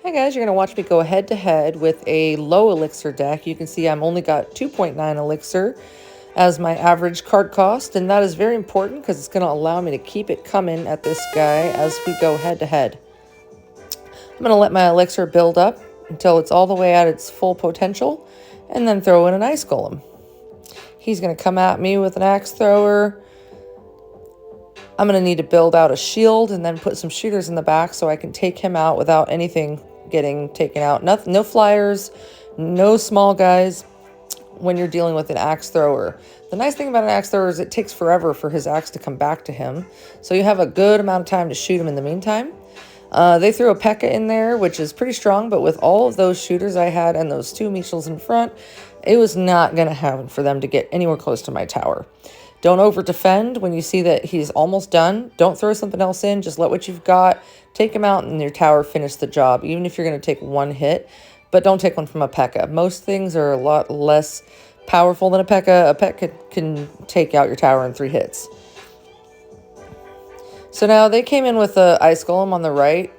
Hi guys, you're going to watch me go head to head with a low elixir deck. You can see I'm only got 2.9 elixir as my average card cost, and that is very important because it's going to allow me to keep it coming at this guy as we go head to head. I'm going to let my elixir build up until it's all the way at its full potential, and then throw in an ice golem. He's going to come at me with an axe thrower. I'm going to need to build out a shield and then put some shooters in the back so I can take him out without anything getting taken out. No flyers, no small guys when you're dealing with an axe thrower. The nice thing about an axe thrower is it takes forever for his axe to come back to him. So you have a good amount of time to shoot him in the meantime. They threw a Pekka in there, which is pretty strong, but with all of those shooters I had and those two Michels in front, it was not going to happen for them to get anywhere close to my tower. Don't over defend when you see that he's almost done. Don't throw something else in. Just let what you've got. Take him out and your tower finish the job, even if you're going to take one hit. But don't take one from a Pekka. Most things are a lot less powerful than a Pekka. A Pekka can take out your tower in 3 hits. So now they came in with the Ice Golem on the right,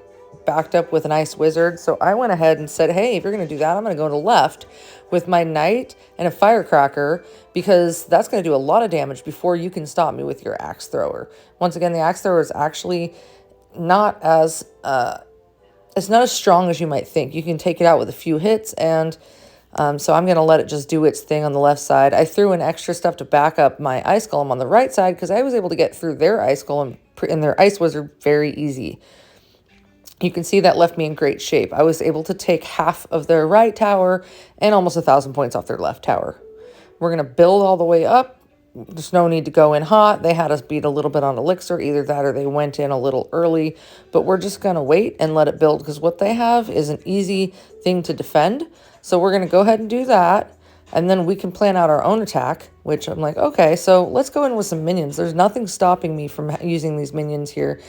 backed up with an Ice Wizard. So I went ahead and said, hey, if you're going to do that, I'm going to go to the left with my Knight and a Firecracker, because that's going to do a lot of damage before you can stop me with your Axe Thrower. Once again, the Axe Thrower is actually not as, it's not as strong as you might think. You can take it out with a few hits, and so I'm going to let it just do its thing on the left side. I threw in extra stuff to back up my Ice Golem on the right side because I was able to get through their Ice Golem and their Ice Wizard very easy. You can see that left me in great shape. I was able to take half of their right tower and almost 1,000 points off their left tower. We're going to build all the way up. There's no need to go in hot. They had us beat a little bit on elixir. Either that or they went in a little early. But we're just going to wait and let it build because what they have is an easy thing to defend. So we're going to go ahead and do that. And then we can plan out our own attack, which I'm like, okay, so let's go in with some minions. There's nothing stopping me from using these minions here.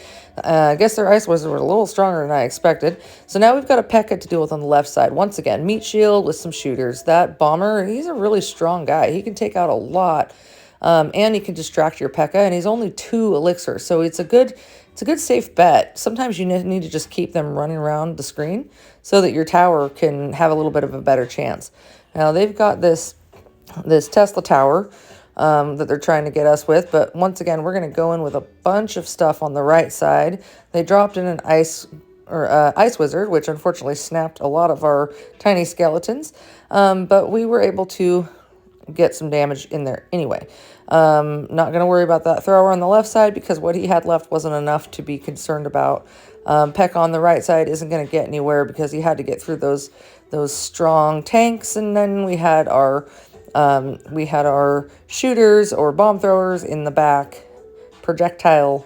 I guess their Ice Wizard was a little stronger than I expected. So now we've got a Pekka to deal with on the left side. Once again, meat shield with some shooters. That bomber, he's a really strong guy. He can take out a lot, and he can distract your Pekka, and he's only 2 elixir. So it's a good safe bet. Sometimes you need to just keep them running around the screen so that your tower can have a little bit of a better chance. Now, they've got this Tesla tower that they're trying to get us with, but once again, we're going to go in with a bunch of stuff on the right side. They dropped in an Ice Wizard, which unfortunately snapped a lot of our tiny skeletons, but we were able to get some damage in there anyway. Not going to worry about that thrower on the left side because what he had left wasn't enough to be concerned about. Pekka on the right side isn't going to get anywhere because he had to get through those strong tanks, and then we had our shooters or bomb throwers in the back, projectile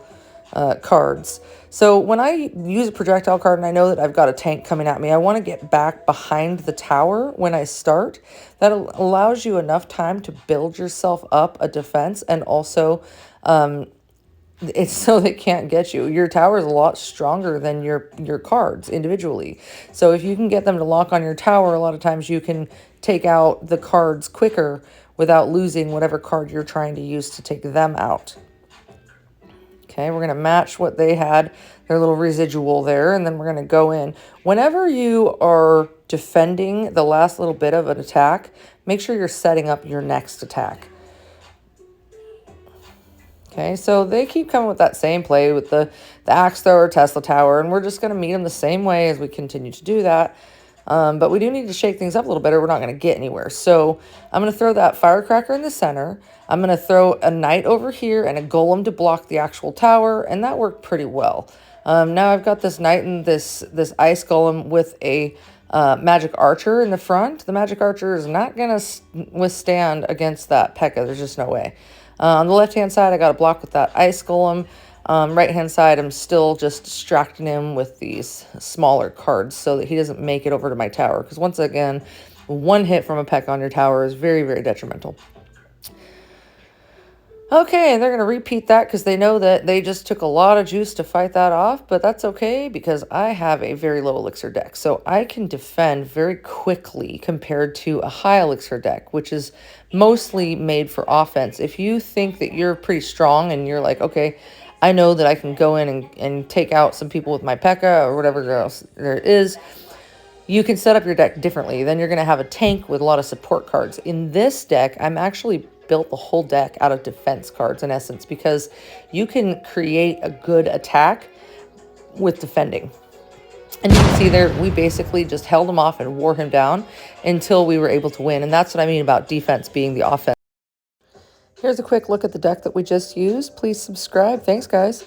cards. So when I use a projectile card and I know that I've got a tank coming at me, I want to get back behind the tower when I start. That allows you enough time to build yourself up a defense, and also it's so they can't get you. Your tower is a lot stronger than your cards individually. So if you can get them to lock on your tower, a lot of times you can take out the cards quicker without losing whatever card you're trying to use to take them out. Okay, we're going to match what they had, their little residual there, and then we're going to go in. Whenever you are defending the last little bit of an attack, make sure you're setting up your next attack. Okay, so they keep coming with that same play with the Axe Thrower, Tesla Tower, and we're just going to meet them the same way as we continue to do that. But we do need to shake things up a little bit or we're not going to get anywhere. So I'm going to throw that Firecracker in the center. I'm going to throw a Knight over here and a Golem to block the actual tower, and that worked pretty well. Now I've got this Knight and this Ice Golem with a Magic Archer in the front. The Magic Archer is not going to withstand against that Pekka. There's just no way. On the left-hand side, I got a block with that Ice Golem. Right-hand side, I'm still just distracting him with these smaller cards so that he doesn't make it over to my tower. Because once again, one hit from a Pekka on your tower is very, very detrimental. Okay, and they're going to repeat that because they know that they just took a lot of juice to fight that off, but that's okay because I have a very low elixir deck, so I can defend very quickly compared to a high elixir deck, which is mostly made for offense. If you think that you're pretty strong and you're like, okay, I know that I can go in and take out some people with my Pekka or whatever else there is, you can set up your deck differently. Then you're going to have a tank with a lot of support cards. In this deck, I'm actually built the whole deck out of defense cards in essence, because you can create a good attack with defending. And you can see there, we basically just held him off and wore him down until we were able to win. And that's what I mean about defense being the offense. Here's a quick look at the deck that we just used. Please subscribe. Thanks, guys.